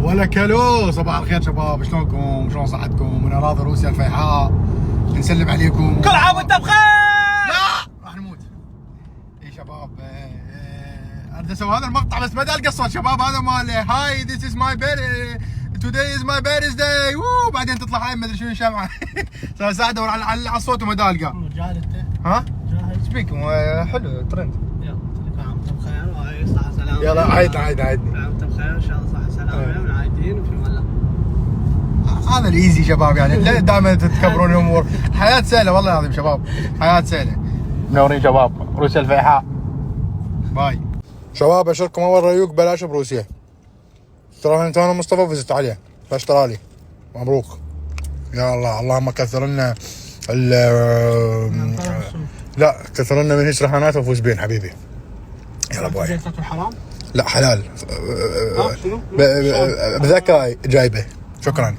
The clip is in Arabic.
ولا كلو. صباح الخير شباب، شلونكم؟ شلون صحتكم؟ من اراضي روسيا الفيحاء نسلم عليكم. كل عام وانت بخير. لا راح نموت. اي شباب اريد اسوي هذا المقطع بس ما ادري القصه شباب. هذا مال هاي ذيس از ماي توداي از ماي بيرثداي. بعدين تطلع هاي ما ادري شنو الشمعه. ساعه ادور على الصوت وما القى. جاهز انت؟ ها؟ جاهز. سبيك حلو ترند. يلا كل عام وانت بخير وهاي صحة سلامة. يلا عايدني. كل عام وانت بخير ان شاء الله صحة سلامة ونعايدين وفي ملا. هذا الايزي شباب، يعني دائما تتكبرون الامور. حياه سهله والله العظيم شباب، حياه سهله. منورين شباب روسيا الفيحاء. باي شباب. اشركم اول ريوق بلاش بروسيا. ترى انت انا مصطفى فزت عليه فاشترى لي. مبروك يا الله. اللهم كثر لنا لا كثر لنا من هيك رهانات وفوز بين حبيبي. يلا باي. حرام؟ لا حلال. شنو؟ بذكاء جايبه. شكرا.